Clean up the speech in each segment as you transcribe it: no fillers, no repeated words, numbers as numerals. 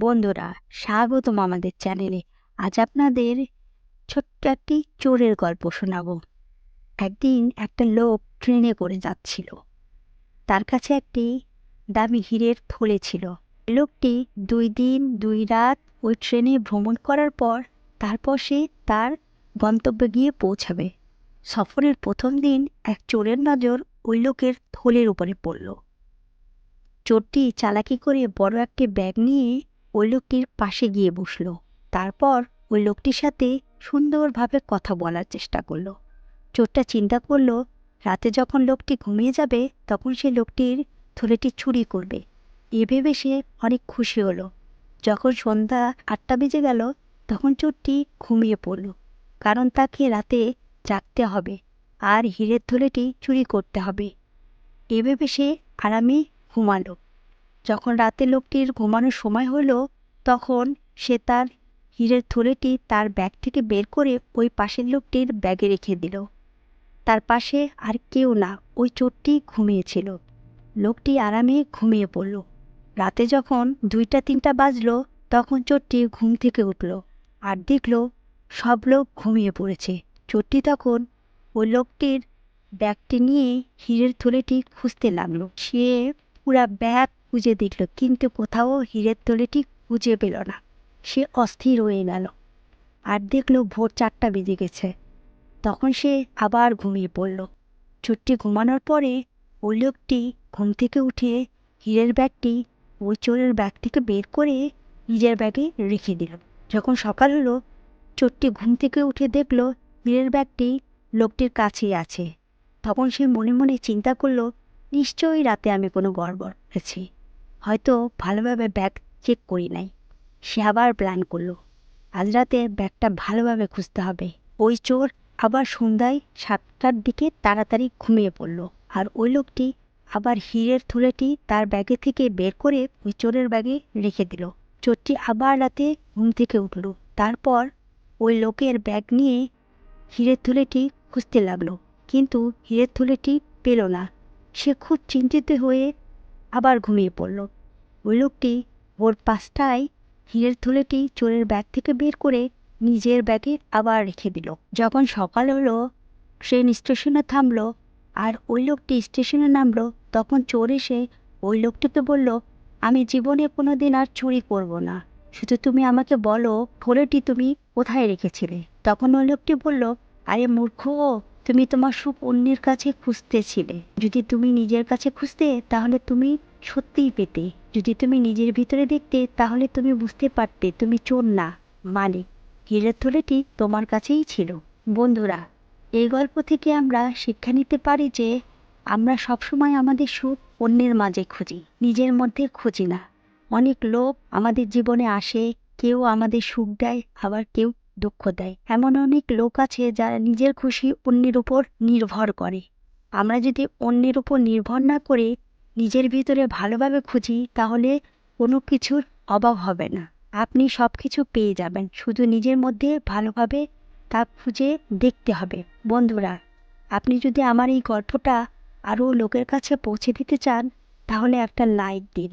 বন্ধুরা, স্বাগতম আমাদের চ্যানেলে। আজ আপনাদের ছোট্ট একটি চোরের গল্প শোনাবো। একদিন একটা লোক ট্রেনে করে যাচ্ছিল। তার কাছে একটি দামি হীরের থলে ছিল। লোকটি 2 দিন 2 রাত ওই ট্রেনে ভ্রমণ করার পর তারপর সে তার গন্তব্যে গিয়ে পৌঁছাবে। সফরের প্রথম দিন এক চোরের নজর ওই লোকের থলের উপরে পড়ল। চোরটি চালাকি করে বড় একটি ব্যাগ নিয়ে ওই লোকটির পাশে গিয়ে বসল। তারপর ওই লোকটির সাথে সুন্দরভাবে কথা বলার চেষ্টা করলো। চোরটা চিন্তা করল, রাতে যখন লোকটি ঘুমিয়ে যাবে তখন সে লোকটির থলেটি চুরি করবে। এ ভেবে সে অনেক খুশি হলো। যখন সন্ধ্যা 8টা বেজে গেল তখন চোরটি ঘুমিয়ে পড়ল, কারণ তাকে রাতে জাগতে হবে আর হীরের থলেটি চুরি করতে হবে। এ ভেবে সে আরামে ঘুমালো। যখন রাতে লোকটির ঘুমানোর সময় হলো তখন সে তার হীরের থলেটি তার ব্যাগ থেকে বের করে ওই পাশের লোকটির ব্যাগে রেখে দিল। তার পাশে আর কেউ না, ওই চোরটি ঘুমিয়েছিল। লোকটি আরামে ঘুমিয়ে পড়ল। রাতে যখন 2টা 3টা বাজলো তখন চোরটি ঘুম থেকে উঠল আর দেখল সব লোক ঘুমিয়ে পড়েছে। চোরটি তখন ওই লোকটির ব্যাগটি নিয়ে হীরের থলেটি খুঁজতে লাগলো। সে পুরা ব্যাগ খুঁজে দেখল, কিন্তু কোথাও হীরের থলেটি খুঁজে পেল না। সে অস্থির হয়ে গেল আর দেখল ভোর 4টা বেজে গেছে। তখন সে আবার ঘুমিয়ে পড়ল। চোরটি ঘুমানোর পরে ওই লোকটি ঘুম থেকে উঠে হীরের ব্যাগটি ওই চোরের ব্যাগ থেকে বের করে নিজের ব্যাগে রেখে দিল। যখন সকাল হলো চোরটি ঘুম থেকে উঠে দেখল হীরের ব্যাগটি লোকটির কাছেই আছে। তখন সে মনে মনে চিন্তা করল, নিশ্চয়ই রাতে আমি কোনো গড়বড় করেছি, হয়তো ভালোভাবে ব্যাগ চেক করি নাই। সে আবার প্ল্যান করল, আজ রাতে ব্যাগটা ভালোভাবে খুঁজতে হবে। ওই চোর আবার সন্ধ্যায় 7টার দিকে তাড়াতাড়ি ঘুমিয়ে পড়ল আর ওই লোকটি আবার হীরের থলেটি তার ব্যাগে থেকে বের করে ওই চোরের ব্যাগে রেখে দিল। চোরটি আবার রাতে ঘুম থেকে উঠল। তারপর ওই লোকের ব্যাগ নিয়ে হীরের থলেটি খুঁজতে লাগলো, কিন্তু হীরের থলেটি পেল না। সে খুব চিন্তিত হয়ে আবার ঘুমিয়ে পড়ল। ওই লোকটি ভোর 5টায় হীরের থলেটি চোরের ব্যাগ থেকে বের করে নিজের ব্যাগে আবার রেখে দিল। যখন সকাল হলো ট্রেন স্টেশনে থামলো আর ওই লোকটি স্টেশনে নামলো, তখন চোর এসে ওই লোকটিকে বলল, আমি জীবনে কোনো দিন আর চুরি করব না, শুধু তুমি আমাকে বলো থলেটি তুমি কোথায় রেখেছিলে। তখন ওই লোকটি বলল, আরে মূর্খ, তুমি তোমার সুখ অন্যের কাছে খুঁজতেছিলে। যদি তুমি নিজের কাছে খুঁজতে তাহলে তুমি সত্যিই পেতে। যদি তুমি নিজের ভিতরে দেখতে তাহলে তুমি বুঝতে পারতে তুমি চোর না, মালিক। হীরের থলেটি তোমার কাছেই ছিল। বন্ধুরা, এই গল্প থেকে আমরা শিক্ষা নিতে পারি যে আমরা সবসময় আমাদের সুখ অন্যের মাঝে খুঁজি, নিজের মধ্যে খুঁজি না। অনেক লোক আমাদের জীবনে আসে, কেউ আমাদের সুখ দেয়, আবার কেউ দুঃখ দেয়। এমন অনেক লোক আছে যারা নিজের খুশি অন্যের উপর নির্ভর করে। আমরা যদি অন্যের উপর নির্ভর না করে নিজের ভিতরে ভালোভাবে খুঁজি তাহলে কোনো কিছুর অভাব হবে না। আপনি সব কিছু পেয়ে যাবেন, শুধু নিজের মধ্যে ভালোভাবে তা খুঁজে দেখতে হবে। বন্ধুরা, আপনি যদি আমার এই গল্পটা আরও লোকের কাছে পৌঁছে দিতে চান তাহলে একটা লাইক দিন,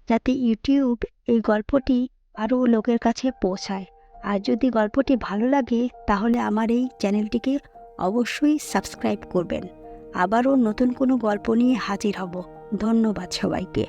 যাতে ইউটিউব এই গল্পটি আরও লোকের কাছে পৌঁছায়। আর যদি গল্পটি ভালো লাগে তাহলে আমার এই চ্যানেলটিকে অবশ্যই সাবস্ক্রাইব করবেন। আবারও নতুন কোনো গল্প নিয়ে হাজির হব। ধন্যবাদ সবাইকে।